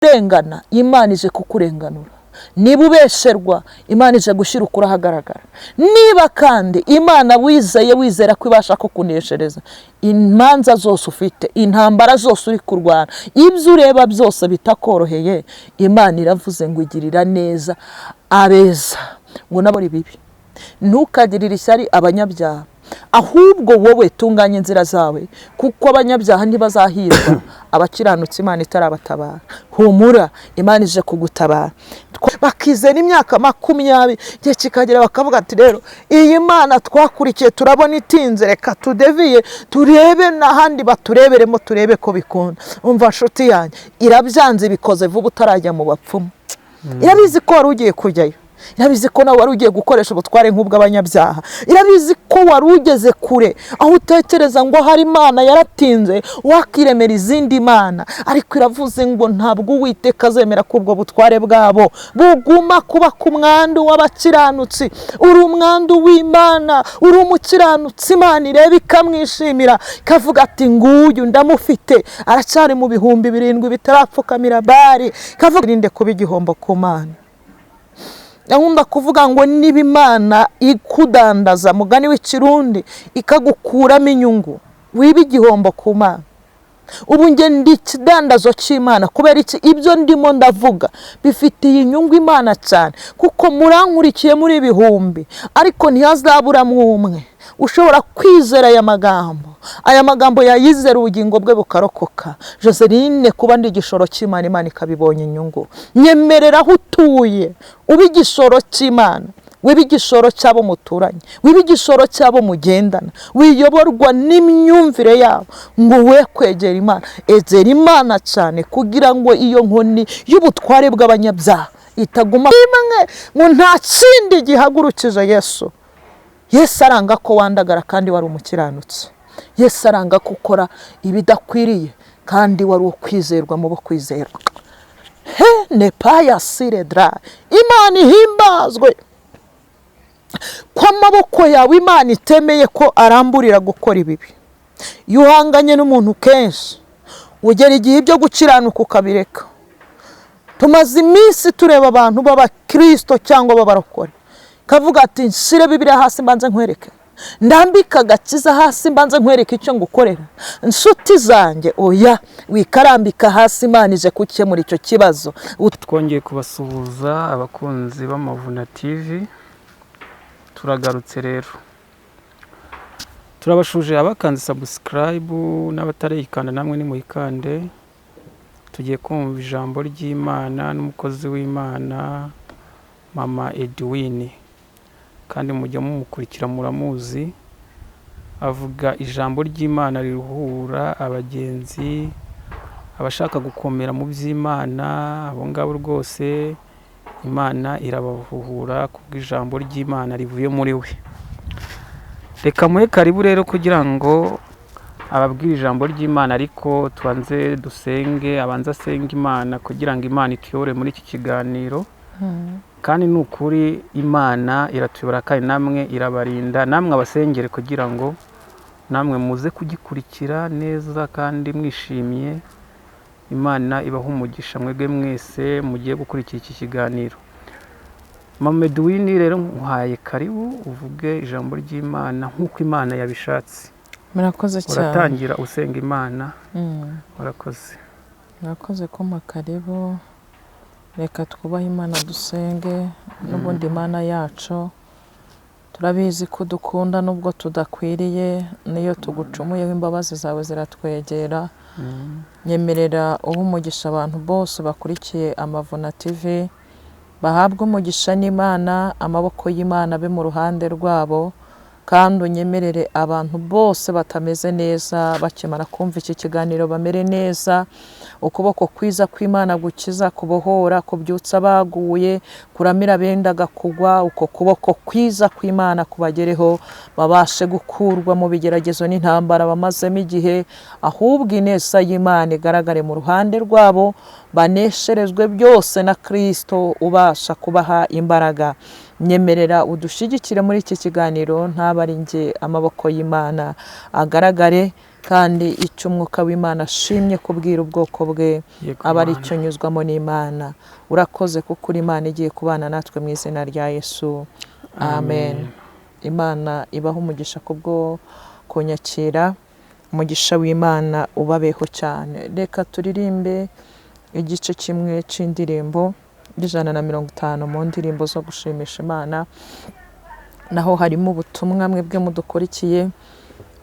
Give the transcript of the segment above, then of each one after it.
urengana Imana ije kukurenganura, niba ubesherwa Imana ije gushyira ukuri ahagaragara, niba kandi Imana wizera ko ibasha kukuneshereza imanza zose ufite, intambara zose uri kurwana, ibyo ureba byose bitakoroheye, Imana iravuze ngo igirira neza abeza ngo nabari bibi. Ntukagirire ishyari abanyabyaha, ahubwo wowe tunganya inzira zawe, kuko abanyabyaha ntibazahirwa abakiranutsi Imana itarabatabara. Humura, Imana ije kugutabara. Bakizera imyaka 20 gihe kikagera bakavuga ati rero iyi Mana twakurikiye turabona itinze, reka tudeviye turebe n'ahandi batureberemo turebe ko bikunda. Umva nshuti yanjye, irabyanze bikoze vuba utarajya mu bapfumu. Irabizi ko wari ugiye kujyayo, irabizi ko nawe wari ugiye gukoresha ubutware nk'ubw'abanyabyaha, irabizi ko wari ugeze kure aho utekereza ngo hari Imana yaratinze wakiremera izindi mana, ariko iravuze ngo ntabwo Uwiteka azemera ko ubwo butware bwabo buguma kuba ku mwandu w'abakiranutsi. Uri umwandu w'Imana, uri umukiranutsi, Imana ireba ikamwishimira ikavuga ati nguyu ndamufite, aracyari mu 7,000 bitarapfukamira Bali, ikavuga irinde kuba igihombo ku Mana. Nkunda kuvuga ngo niba Imana ikudandaza, mugani w'ikirundi, ikagukuramo inyungu, wiba igihombo ku Mana. Ubu nge ndi ikidandazo cy'Imana kubera iki ibyo ndimo ndavuga bifitiye inyungu Imana cyane, kuko murankurikiye muri ibihumbi, ariko ntihazaburamo umwe ushobora kwizera aya magambo yayizera ubugingo bwe bukarokoka. Joseline, kuba ndi igishoro cy'Imana, Imana ikabibonye inyungu. Nyemerera aho utuye uba igishoro cy'Imana, wiba igishoro cy'abo muturanye, wiba igishoro cy'abo mugendana, wiyoborwa n'imyumvire yabo, ngo we kwegera Imana. Egera Imana cyane kugira ngo iyo nkoni y'ubutware bw'abanyabyaha itaguma imwe, ngo nta kindi gihagurukije Yesu. Yesu aranga ko wandagara kandi wari umukiranutsi. Yesu aranga ko ukora ibidakwiriye kandi wari ukwizerwa mu bo kwizerwa. Ne paya siredra, Imana ihimbazwe ko amaboko yawe Imana itemeye ko aramburira gukora ibibi. Iyo uhanganye n'umuntu kenshi ugera igihe ibyo gukiranuka ukabireka. Tumaze iminsi tureba abantu b'abakristo cyangwa b'abarokore, kavuga ati nshire Bibiliya hasi mbanze nkwereke, ndambika agakiza hasi mbanze nkwereke icyo ngukorera. Nshuti zanjye, oya, wikarambika hasi, Imana ije gukemura icyo kibazo. Twongeye kubasuhuza abakunzi b'Amavuna TV, turagarutse rero. Turabashuje abakanze subscribe n'abatarayikanda, namwe ni muyikande. Tugiye kumva ijambo ry'Imana n'umukozi w'Imana Mama Edwin, kandi mujya mumukurikira muramuzi. Avuga ijambo ry'Imana riruhura abagenzi, abashaka gukomera mu by'Imana. Abo ngabo rwose Imana irabavuhura kubw'ijambo ry'Imana rivuye muri we. Reka muhe karibu rero kugira ngo ababwira ijambo ry'Imana, ariko tubanze dusenge, abanza asenga Imana kugira ngo Imana ituyobore muri iki kiganiro. Kandi nukuri Imana iratuyobora kandi namwe irabarinda, namwe abasengere kugira ngo namwe muze kugikurikira neza kandi mwishimiye. Imana ibaha umugisha mwebwe mwese mugiye gukurikira iki kiganiro. Mama Edwin rero nkuhaye karibu uvuge ijambo ry'Imana nk'uko Imana yabishatse. Murakoze cyane. Uratangira usenga Imana. Murakoze kuma karibu. Reka twubahe Imana dusenge. N'ubundi Imana yacu turabizi ko dukunda nubwo tudakwiriye, niyo tugucumuyeho imbabazi zawe ziratwegera. Nyemerera uha umugisha abantu bose bakurikiye Amavuna TV, bahabwe umugisha n'Imana, amaboko y'Imana abe mu ruhande rwabo, kandi unyemerere abantu bose batameze neza bakimara kumva iki kiganiro bamere neza. Ukuboko kwiza kw'Imana gukiza, kubohora, kubyutsa baguye, kuramira bendaga kugwa, uko kuboko kwiza kw'Imana kubagereho, babashe gukurwa mu bigeragezo n'intambara bamazemo igihe, ahubwo ineza y'Imana igaragare mu ruhande rwabo, banesherezwe byose na Kristo ubasha kubaha imbaraga. Nyemerera udushigikire muri iki kiganiro, ntabari nge, amaboko y'Imana agaragare kandi icyo umwuka w'Imana ashimye kubwira ubwoko bwe Yego, aba ari Mana. cyo nyuzwamo n'Imana. Urakoze kuko uri Imana igiye kubana natwe mu izina rya Yesu, amen. Imana ibaho umugisha kubwo kunyakira, umugisha w'Imana ubabeho cyane. Reka turirimbe igice kimwe cy'indirimbo 150 mu ndirimbo zo gushimisha Imana, naho harimo ubutumwa mwebwe mudukurikiye.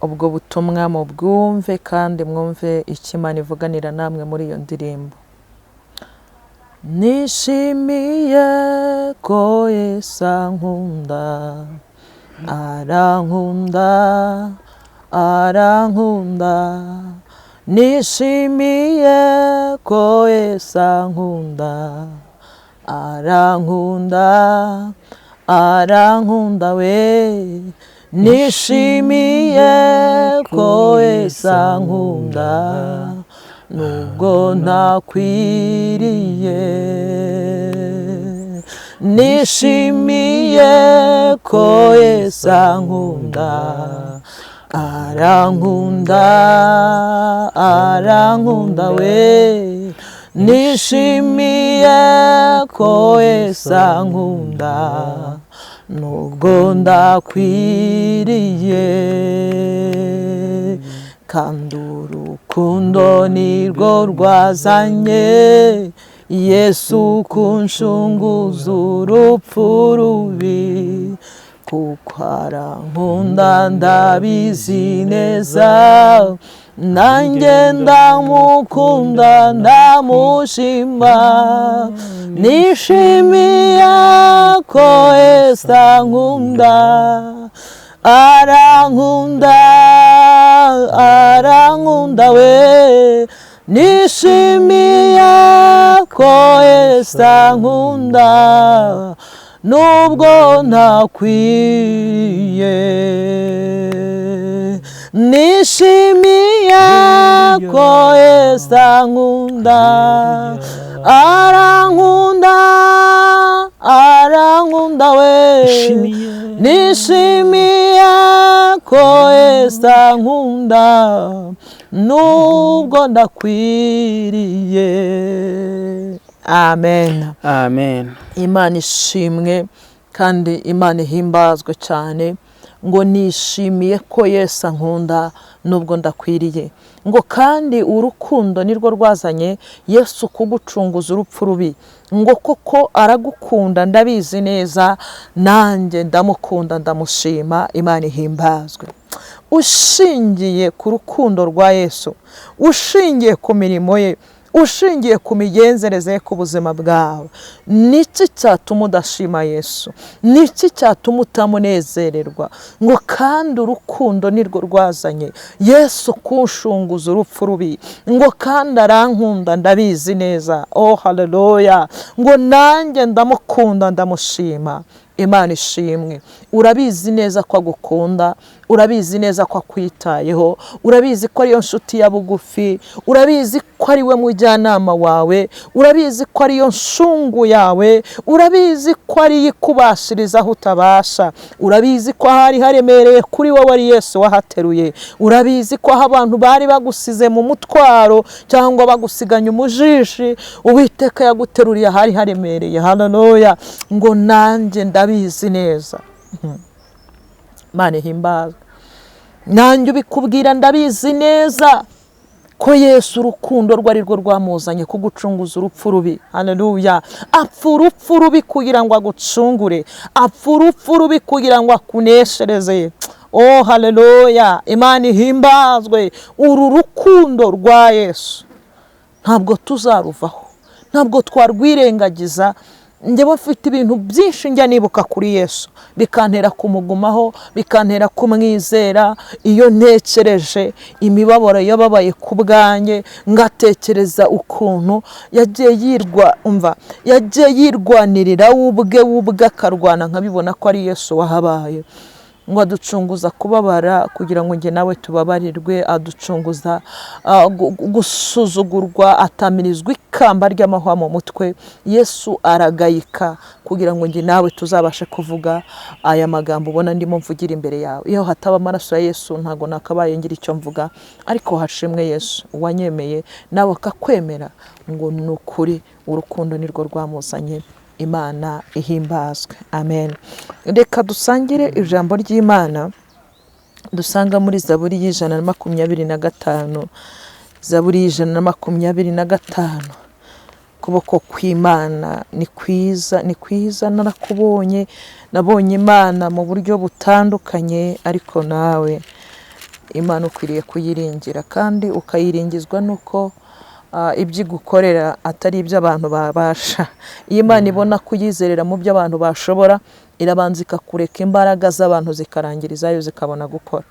Ubwo butumwa mubwumve kandi mwumve icyo Imana ivuganira namwe muri iyo ndirimbo. Nishimiye ko Yesu ankunda, arankunda, arankunda. Nishimiye ko Yesu ankunda, arankunda, arankunda we. Nishimiye ko Yesu ankunda, nubwo ntakwiriye. Nishimiye ko Yesu ankunda, arankunda, arankunda we. Nishimiye ko Yesu ankunda, nubwo ndakwiriye. Kandi urukundo nirwo rwazanye Yesu kunshunguza urupfu rubi, kuko arankunda ndabizi neza, nanjye ndamukunda ndamushima. Nishimiye ko Yesu ankunda, arankunda, arankunda we. Nishimiye ko Yesu ankunda, nubwo ntakwiriye. Nishimiye ko Yesu ankunda, arankunda, arankunda we. Nishimiye ko Yesu ankunda, nubwo ndakwiriye. Amen. Amen. Imana ishimwe kandi Imana ihimbazwe cyane, ngo nishimiye ko Yesu ankunda nubwo ndakwiriye. Ngo kandi urukundo nirwo rwazanye Yesu kugucunguza urupfu rubi. Ngo koko aragukunda ndabizi neza, nanjye ndamukunda ndamushima. Imana ihimbazwe. Ushingiye ku rukundo rwa Yesu, ushingiye ku mirimo ye, ushingiye ku migenzereze ye ku buzima bwawe, niki cyatuma udashima Yesu? Niki cyatuma utamunezererwa? Ngo kandi urukundo nirwo rwazanye Yesu kunshunguza urupfu rubi. Ngo kandi arankunda ndabizi neza. Oh haleluya. Ngo nanjye ndamukunda ndamushima. Imana ishimwe. Urabizi neza ko agukunda, urabizi neza ko akwitayeho, urabizi ko ariyo nshuti ya bugufi, urabizi ko ari we mujyanama wawe, urabizi ko ariyo nshungu yawe, urabizi ko ari ikubashiriza aho utabasha, urabizi ko hari haremereye kuri wowe ari Yesu wahateruye, urabizi ko aho abantu bari bagusize mu mutwaro cyangwa bagusiganya umujishi, Uwiteka yaguteruriye hari haremereye. Haleluya. Ngo nanjye ndabizi neza. Imana ihimbazwe. Nanjye ubikubwira ndabizi neza ko Yesu urukundo rwe ari rwo rwamuzanye kugucunguza urupfu rubi. Haleluya. Apfa urupfu rubi kugira ngo agucungure, apfa urupfu rubi kugira ngo akuneshereze. Oh haleluya. Imana ihimbazwe. Uru rukundo rwa Yesu ntabwo tuzaruvaho, ntabwo twarwirengagiza. Njyewe mfite ibintu byinshi njya nibuka kuri Yesu, bikantera kumugumaho, bikantera kumwizera. Iyo ntekereje imibabaro yababaye ku bwanjye, ngatekereza ukuntu yagiye yirwanirira ubwe akarwana, nkabibona ko ari Yesu wahabaye. ngo aducunguza kubabara kugira ngo njye nawe tubabarirwe, aducunguza gusuzugurwa, atamirizwa ikamba ry'amahwa mu mutwe. Yesu aragayika kugira ngo njye nawe tuzabashe kuvuga aya magambo ubona ndimo mvugira imbere yawe. Iyo hataba amaraso ya Yesu ntago nakabaye ngira icyo mvuga, ariko hashimwe Yesu wanyemeye nawe akakwemera ngo ni ukuri urukundo nirwo rwamuzanye. Imana ihimbazwe, amen. Reka dusangire ijambo ry'Imana dusanga muri Zaburi y'125. Zaburi y'125. Kuboko kw'Imana ni kwiza, ni kwiza. Narakubonye, nabonye Imana mu buryo butandukanye, ariko nawe Imana ukwiriye kuyiringira kandi ukayiringizwa nuko ibyo gukorera atari ibyo abantu babasha. Iyo Imana ibona kuyizerera mu byo abantu bashobora, irabanza ikakureka imbaraga z'abantu zikarangirizayo zikabona gukora.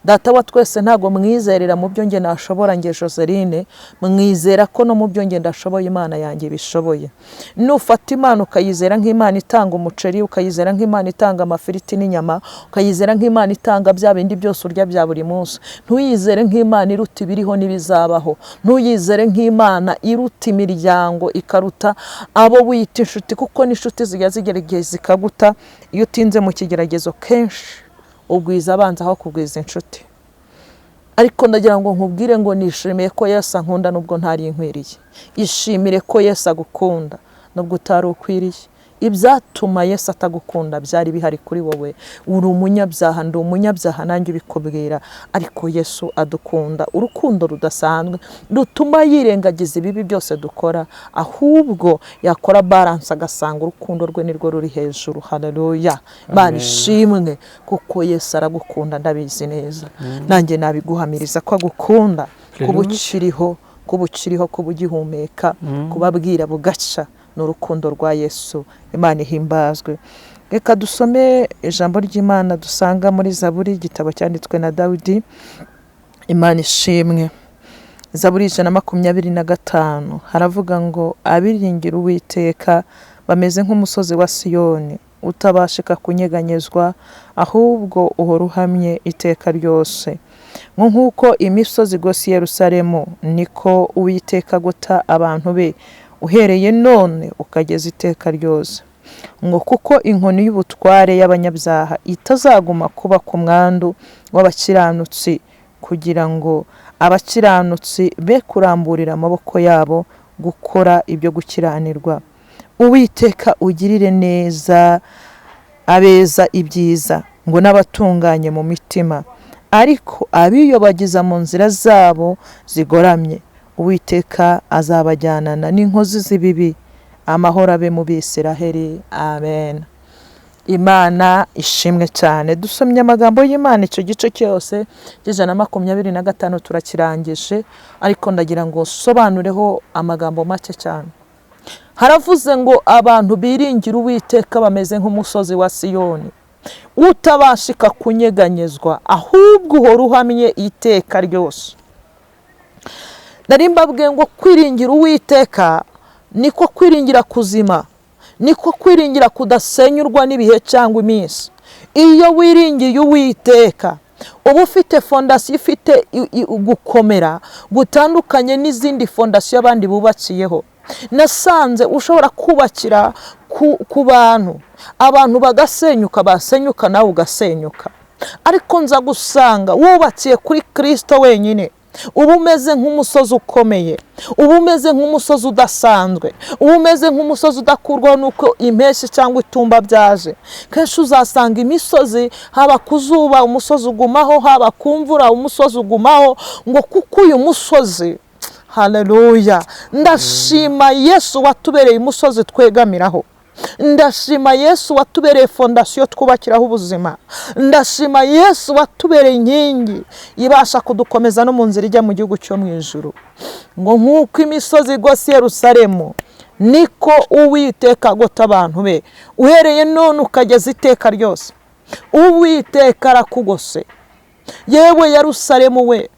Data wa twese ntago mwizerera mu byo nge nashobora nge Joseline, mwizera ko no mu byo nge ndashoboye Imana yanjye bishoboye. Nufata Imana ukayizera nk'Imana itanga umuceri, ukayizera nk'Imana itanga amafiriti n'inyama, ukayizera nk'Imana itanga bya bindi byose urya bya buri munsi. Ntuyizere nk'Imana iruta ibiriho n'ibizabaho. Ntuyizere nk'Imana iruta imiryango, ikaruta abo wita inshuti, kuko n'inshuti zijya zigerageza zikaguta. Iyo utinze mu kigeragezo kenshi ugwiza abanza aho kugwiza inshuti. Ariko ndagira ngo nkubwire ngo nishimiye ko Yesu ankunda nubwo ntari inkwiriye. Ishimire ko Yesu agukunda nubwo utari ukwiriye. Ibyatuma Yesu atagukunda byari bihari kuri wowe. Uri umunyabyaha, ndi umunyabyaha nanjye ubikubwira, ariko Yesu adukunda urukundo rudasanzwe rutuma yirengagiza ibibi byose dukora, ahubwo yakora balance agasanga urukundo rwe nirwo ruri hejuru. Haleluya, Imana ishimwe, kuko Yesu aragukunda ndabizi neza. Nanjye nabiguhamiriza ko agukunda, kubukiriho kubugihumeka, kubabwira bugaca n'urukundo rwa Yesu. Imana ihimbazwe. Reka dusome ijambo ry'Imana dusanga muri Zaburi, igitabo cyanditswe na Dawidi. Imana ishimwe. Zaburi 125 haravuga ngo abiringira Uwiteka bameze nk'umusozi wa Siyoni utabashika kunyeganyezwa, ahubwo uhora uhamye iteka ryose. Nk'uko imisozi igose Yerusalemu, niko Uwiteka agota abantu be uhereye none ukageza iteka ryose. Ngo kuko inkoni y'ubutware y'abanyabyaha itazaguma kuba ku mwandu w'abakiranutsi, kugira ngo abakiranutsi be kuramburira amaboko yabo gukora ibyo gukiranirwa. Uwiteka ugirire neza abeza ibyiza, ngo n'abatunganye mu mitima, ariko abiyobagiza mu nzira zabo zigoramye Uwiteka azabajyanana n'inkozi z'ibibi. Amahoro abe mu Bisiraheli, amen. Imana ishimwe cyane. Dusomye amagambo y'Imana icyo gice cyose c'125 turakirangije, ariko ndagira ngo sobanureho amagambo make cyane. Haravuze ngo abantu biringira Uwiteka bameze nk'umusozi wa Siyoni utabashika kunyeganyezwa, ahubwo uhora uhamye iteka ryose. Ndarimbabwiye ngo kwiringira Uwiteka niko kwiringira kuzima, niko kwiringira kudasenyurwa n'ibihe cyangwa iminsi. Iyo wiringiye Uwiteka uba ufite fondasiyo, ifite gukomera gutandukanye n'izindi fondasiyo abandi bubakiyeho. Nasanze ushobora kubakira ku bantu, abantu bagasenyuka, basenyuka nawe ugasenyuka, ariko nza gusanga wubakiye kuri Kristo wenyine, uba umeze nk'umusozi ukomeye, uba umeze nk'umusozi udasanzwe, uba umeze nk'umusozi udakurwaho nuko impeshyi cyangwa itumba byaje. Kenshi uzasanga imisozi, haba ku zuba umusozi ugumaho, haba ku mvura umusozi ugumaho, ngo kuko uyu musozi, haleluya, ndashima Yesu watubereye umusozi twegamiraho. Ndashima Yesu watubereye fondasiyo twubakiraho ubuzima. Ndashima Yesu watubereye inkingi ibasha kudukomeza no mu nzira ijya mu gihugu cyo mu ijuru. Ngo nk'uko imisozi igose Yerusalemu, niko Uwiteka agota abantu be uhereye none ukageza iteka ryose. Uwiteka arakugose yewe Yerusalemu we,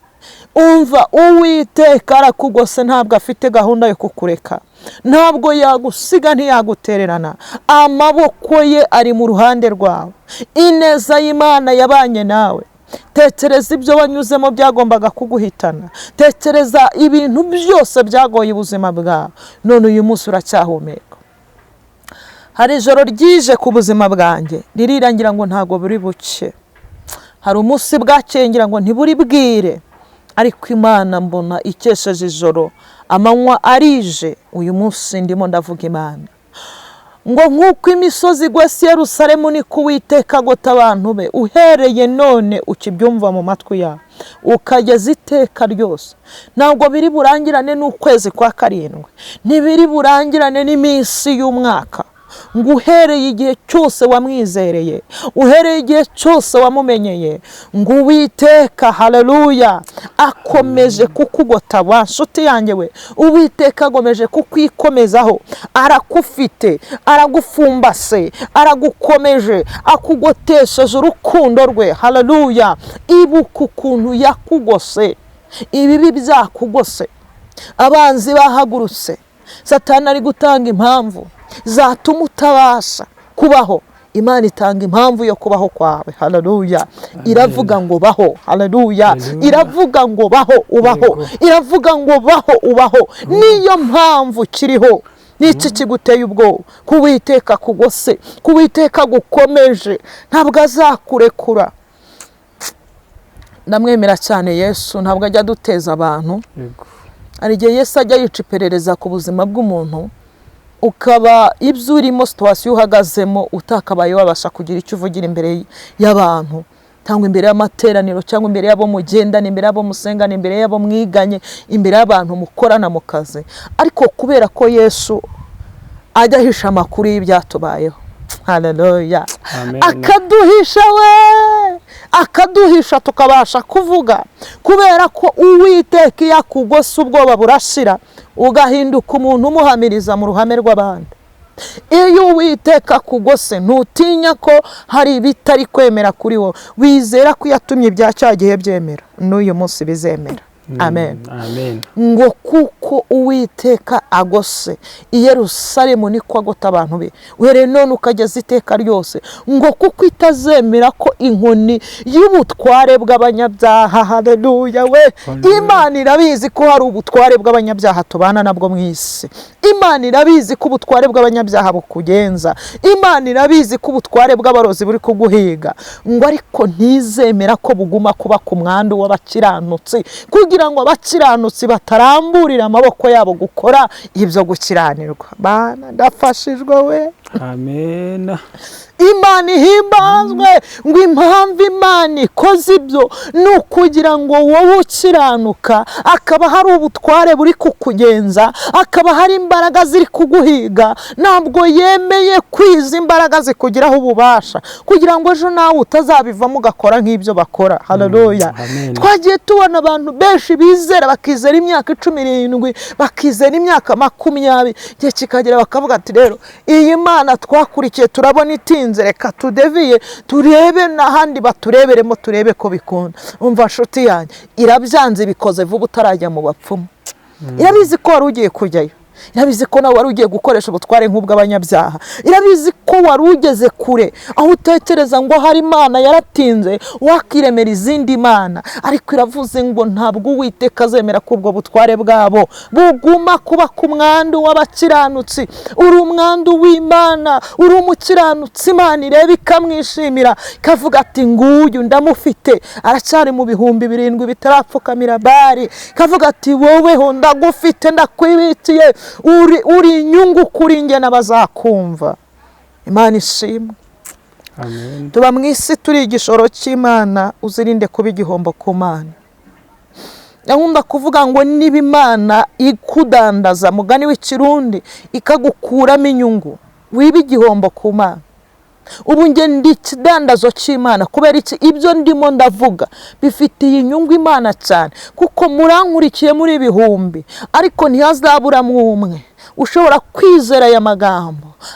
umva Uwiteka arakugose, ntabwo afite gahunda yo kukureka, ntabwo yagusiga, ntiyagutererana. Amaboko ye ari mu ruhande rwawe, ineza y'Imana yabanye nawe. Tekereza ibyo wanyuzemo byagombaga kuguhitana, tekereza ibintu byose byagoye ubuzima bwawe, none uyu munsi uracyahumeka. Hari ijoro ryije ku buzima bwanjye ririrangira ngo ntago buri buke, hari umunsi bwakeye ngira ngo ntiburi bwire, ariko Imana mbona ikesheje ijoro, amanywa arije. Uyu munsi ndimo ndavuga Imana ngo nk'uko imisozi igose Yerusalemu niko Uwiteka agota abantu be, uhereye none ukibyumva mu matwi yawe ukageza iteka ryose. Ntabwo biri burangirane n'ukwezi kwa karindwi, ntibiri burangirane n'iminsi y'umwaka, ngo uhereye igihe cyose wamwizereye, uhereye igihe cyose wamumenyeye, ngo Uwiteka haleluya akomeje kukugota. Wa nshuti yanjye we, Uwiteka agomeje kukwikomezaho, arakufite, aragufumbase, aragukomeje, akugotesheje urukundo rwe. Haleluya. Ibuka ukuntu yakugose, ibibi byakugose, abanzi bahagurutse, Satani ari gutanga impamvu zatuma utabasha kubaho. Imana itanga impamvu yo kubaho kwawe. Haleluya. Iravuga ngo baho. Haleluya. Iravuga ngo baho ubaho, iravuga ngo baho ubaho. Niyo mpamvu kiriho. Niki kiguteye ubwoba? Kuwiteka kugose, Kuwiteka gukomeje, ntabwo azakurekura. Ndamwemera cyane Yesu, ntabwo ajya duteza abantu. Hari igihe Yesu ajya yica iperereza ku buzima bw'umuntu, ukaba ibyo urimo, situwasiyo uhagazemo, utakabaye wabasha kugira icyo uvugira imbere y'abantu, cyangwa imbere y'amateraniro, cyangwa imbere y'abo mugendana, imbere y'abo musengana, imbere y'abo mwiganye, imbere y'abantu mukorana mu kazi. Ariko kubera ko Yesu ajya ahisha amakuru y'ibyatubayeho, haleluya, akaduhisha we, akaduhisha tukabasha kuvuga, kubera ko Uwiteka yakugose ubwoba burashira, ugahinduka umuntu umuhamiriza mu ruhame rw'abandi. Iyo Uwiteka kugose ntutinya ko hari ibitari kwemera kuri wowe, wizera ko yatumye ibya cya gihe byemera, n'uyu munsi bizemera. Amen. Amen. Ngo kuko Uwiteka agose i Yerusalemu niko agota abantu be, uhereye none ukageza iteka ryose. Ngo kuko itazemera ko inkoni y'ubutware bw'abanyabyaha, haleluya we, Imana irabizi ko hari ubutware bw'abanyabyaha tubana nabwo mu isi. Imana irabizi ko ubutware bw'abanyabyaha bukugenza, Imana irabizi ko ubutware bw'abarozi buri kuguhiga. Ngo ariko ntizemera ko buguma kuba ku mwandu w'abakiranutsi, kugira ngo abakiranutsi bataramburira amaboko yabo gukora ibyo gukiranirwa. Bana ndafashijwe we. Amen. Imana ihimbazwe. Ngo impamvu Imana ikoze ibyo ni ukugira ngo wowe ukiranuka, akaba hari ubutware buri kukugenza, akaba hari imbaraga ziri kuguhiga, ntabwo yemeye kwiza imbaraga zikugiraho ububasha, kugira ngo ejo nawe utazabivamo ugakora nk'ibyo bakora. Haleluya. Twagiye tubona abantu benshi bizera, bakizera imyaka 17, bakizera imyaka 20, igihe kikagera bakavuga ati rero iyi Mana twakurikiye turabona itinze, reka tudeviye turebe n'ahandi batureberemo, turebe ko bikunda. Umva nshuti yanjye, irabyanze bikoze vuba utarajya mu bapfumu. Irabizi ko wari ugiye kujyayo, irabizi ko nawe wari ugiye gukoresha ubutware nk'ubw'abanyabyaha, irabizi ko wari ugeze kure aho utekereza ngo hari Imana yaratinze wakiremera izindi mana, ariko iravuze ngo ntabwo Uwiteka azemera ko ubwo butware bwabo buguma kuba ku mwandu w'abakiranutsi. Uri umwandu w'Imana, uri umukiranutsi, Imana ireba ikamwishimira, ikavuga ati nguyu ndamufite, aracyari mu 7,000 bitarapfukamira Bali, ikavuga ati woweho ndagufite, ndakwibikiye, uri inyungu kuri nge n'abazakumva. Imana ishimwe. Amen. Tuba mu isi turi igishoro cy'Imana, uzirinde kuba igihombo ku Mana. Nkunda kuvuga ngo niba Imana ikudandaza, mugani w'ikirundi, ikagukuramo inyungu, wiba igihombo ku Mana. Ubu nge ndi ikidandazo cy'Imana, kubera iki ibyo ndimo ndavuga bifitiye inyungu Imana cyane, kuko murankurikiye muri ibihumbi, ariko ntihazabura umwe ushobora kwizera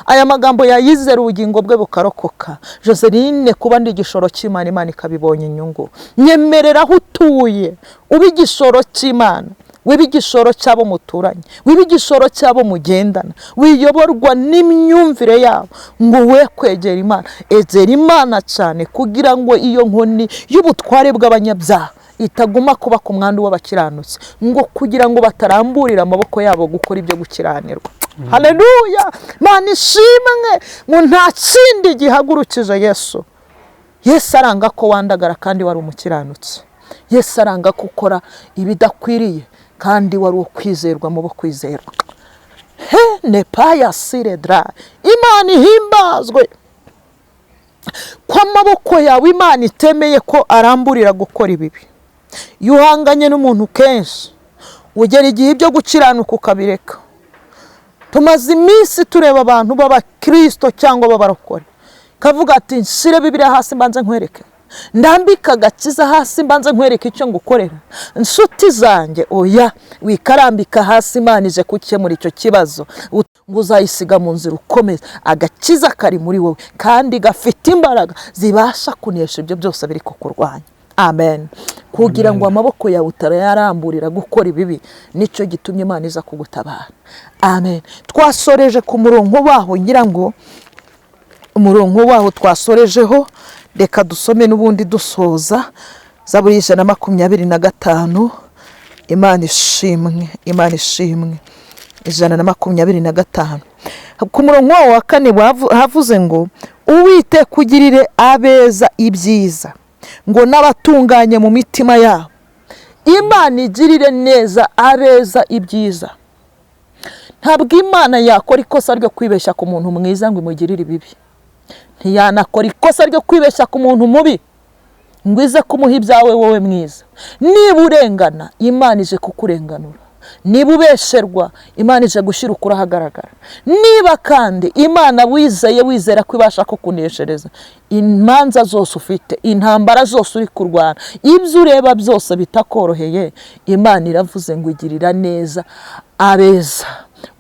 aya magambo yayizera ubugingo bwe bukarokoka. Joseline, kuba ndi igishoro cy'Imana, Imana ikabibonye inyungu. Nyemerera aho utuye ube igishoro cy'Imana, wibe igishoro cy'abo muturanye, wibe igishoro cy'abo mugendana, wiyoborwa n'imyumvire yabo, ngo we kwegera Imana. Egera Imana cyane kugira ngo iyo nkoni y'ubutware bw'abanyabyaha itaguma kuba ku mwandu w'abakiranutsi, ngo kugira ngo bataramburira amaboko yabo gukora ibyo gukiranirwa. Haleluya! Mana ishimwe, ngo nta kindi gihagurukije Yesu. Yesu aranga ko wandagara kandi wari umukiranutsi. Yesu aranga ko ukora ibidakwiriye kandi wari uwo kwizerwa mu bo kwizerwa. Ne paya siredra. Imana ihimbazwe ko amaboko yawe Imana itemeye ko aramburira gukora ibibi. Iyo uhanganye n'umuntu kenshi ugera igihe ibyo gukiranuka ukabireka. Tumaze iminsi tureba abantu b'abakristo cyangwa b'abarokore, kavuga ati nshyire Bibiliya hasi mbanze nkwereke, ndambika agakiza hasi mbanze nkwereke icyo ngukorera. Nshuti zanjye, oya, wikarambika hasi, Imana ije gukemura icyo kibazo, ngo uzayisiga mu nzira ukomeza. Agakiza kari muri wowe kandi gafite imbaraga zibasha kunesha ibyo byose biri kukurwanya. Amen. Kugira ngo amaboko yawe utarayaramburira gukora ibibi, nicyo gitumye Imana iza kugutabara. Amen. Twasoreje ku murongo waho, ngira ngo umurongo waho twasorejeho, reka dusome n'ubundi dusoza. Zaburi 125. Imana ishimwe, Imana ishimwe. 125. Ku murongo waho wa 4 havuze ngo Uwiteka kugirire abeza ibyiza, ngo n'abatunganye mu mitima yabo. Imana igirire neza abeza ibyiza. Ntabwo Imana yakora ikosa ryo kwibeshya ku muntu mwiza ngo imugirire ibibi. Ntiyanakora ikosa ryo kwibeshya ku muntu mubi ngo ize kumuha ibyawe wowe mwiza. Niba urengana, Imana ije kukurenganura. Niba ubesherwa, Imana ije gushyira ukuri ahagaragara. Niba kandi Imana wizera ko ibasha kukuneshereza imanza zose ufite, intambara zose uri kurwana, ibyo ureba byose bitakoroheye, Imana iravuze ngo igirira neza abeza,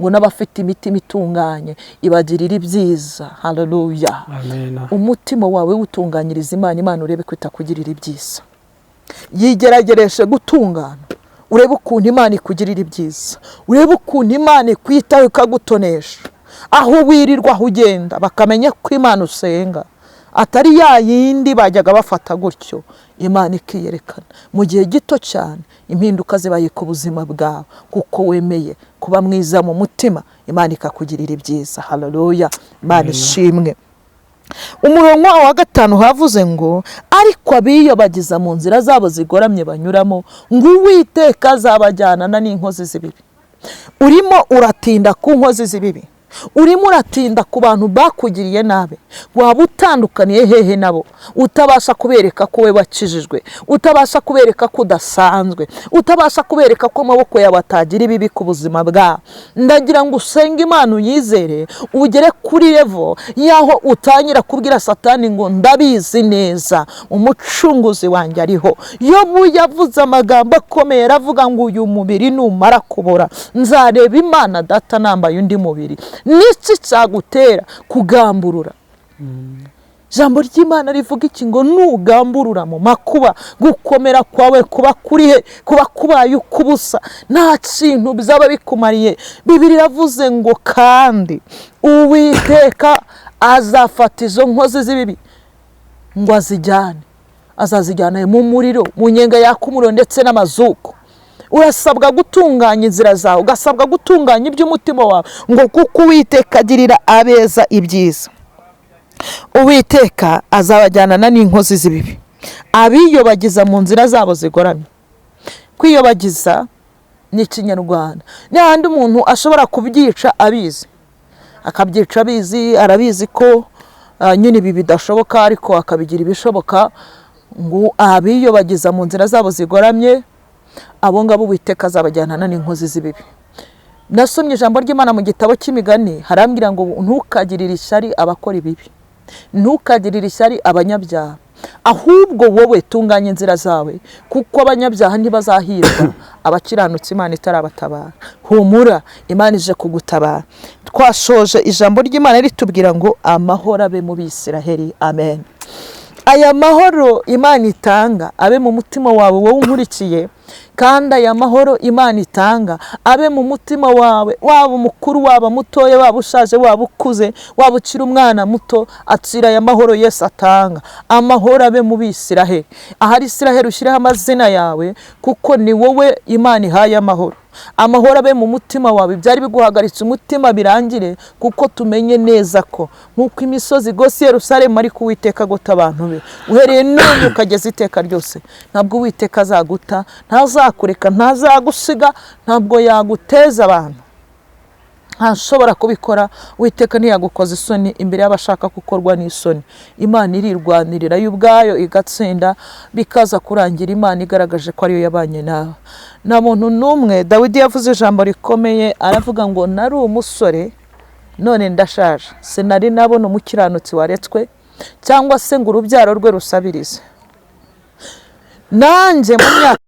ngo n'abafite imitima itunganye ibagirira ibyiza. Haleluya! Amen. Umutima wawe utunganyiriza Imana, Imana urebe ko itakugirira ibyiza. Yigeragereshe gutungana, urebe ukuntu Imana ikugirira ibyiza, urebe ukuntu Imana ikwitaho ikagutonesha. Aho wirirwa aho ugenda bakamenya ko Imana usenga, atari ya yindi bajyaga bafata gutyo. Imana ikiyerekana mu gihe gito cyane, impinduka zibaye ku buzima bwawe kuko wemeye kuba mwiza mu mutima, Imana ikakugirira ibyiza. Haleluya! Imana ishimwe. Umurongo wa 5 havuze ngo ariko abiyobagiza mu nzira zabo zigoramye banyuramo, ngo Uwiteka azabajyanana n'inkozi z'ibibi. Urimo uratinda ku nkozi z'ibibi, urimo uratinda ku bantu bakugiriye nabi, waba utandukaniye hehe nabo, utabasha kubereka ko we wakijijwe, utabasha kubereka ko udasanzwe, utabasha kubereka ko amaboko yawe atagira ibibi ku buzima bwawe. Ndagira ngo usenge Imana uyizere, ugere kuri level yaho utangira kubwira Satani ngo ndabizi neza umucunguzi wanjye ariho. Yobu yavuze amagambo akomeye, aravuga ngo uyu mubiri numara kubora nzareba Imana Data nambaye undi mubiri. Niki cyagutera kugamburura? Jambo ry'Imana rivuga iki? Ngo nugamburura mu makuba, gukomera kwawe kuba kurihe, kuba kubaye ukubusa, nta kintu bizaba bikumariye. Bibiliya iravuze ngo kandi Uwiteka azafata izo nkozi z'ibibi ngo azazijyana mu muriro, mu nyenga yaka umuriro ndetse n'amazuku. Urasabwa gutunganya inzira zawe, ugasabwa gutunganya iby'umutima wawe, ngo kuko Uwiteka agirira abeza ibyiza. Uwiteka azabajyanana n'inkozi z'ibibi, abiyobagiza mu nzira zabo zigoramye. Kwiyobagiza ni Ikinyarwanda, ni handi umuntu ashobora kubyica abizi, akabyica abizi, arabizi ko nyine ibi bidashoboka ariko akabigira ibishoboka. Ngo abiyobagiza mu nzira zabo zigoramye, abo ngabo Uwiteka azabajyanana n'inkozi z'ibibi. Nasomye ijambo ry'Imana mu gitabo cy'Imigani, harambwira ngo ntukagirire ishyari abakora ibibi, ntukagirire ishyari abanyabyaha, ahubwo wowe tunganya inzira zawe, kuko abanyabyaha ntibazahirwa, abakiranutsi Imana itarabatabara. Humura, Imana ije kugutabara. Twashoje ijambo ry'Imana ritubwira ngo amahoro abe mu Bisiraheli. Amen. Aya mahoro Imana itanga abe mu mutima wawe wowe unkurikiye, kandi aya mahoro Imana itanga abe mu mutima wawe, waba mukuru waba mutoya, waba ushaje waba ukuze, waba ukiri umwana muto, atsira aya mahoro Yesu atanga. Amahoro abe mu Bisiraheli. Ahari Isiraheli ushireho amazina yawe, kuko ni wowe Imana ihaye amahoro. Amahoro abe mu mutima wawe, byari biguhagaritse umutima birangire, kuko tumenye neza ko nkuko imisozi igose Yerusalemu ariko Uwiteka agota abantu be, uhereye none ukageza iteka ryose. Ntabwo Uwiteka azaguta, ntazakureka, ntazagusiga, ntabwo yaguteza abantu. Ntashobora kubikora. Uwiteka ntiyagukoza isoni imbere y'abashaka gukorwa n'isoni. Imana irirwanirira yo ubwayo igatsinda, bikaza kurangira Imana igaragaje ko ariyo yabanye nawe. Nta muntu n'umwe. Dawidi yavuze ijambo rikomeye, aravuga ngo nari umusore none ndashaje, sinari nabona umukiranutsi waretswe, cyangwa se ngo urubyaro rwe rusabirize. Nanjye mu myaka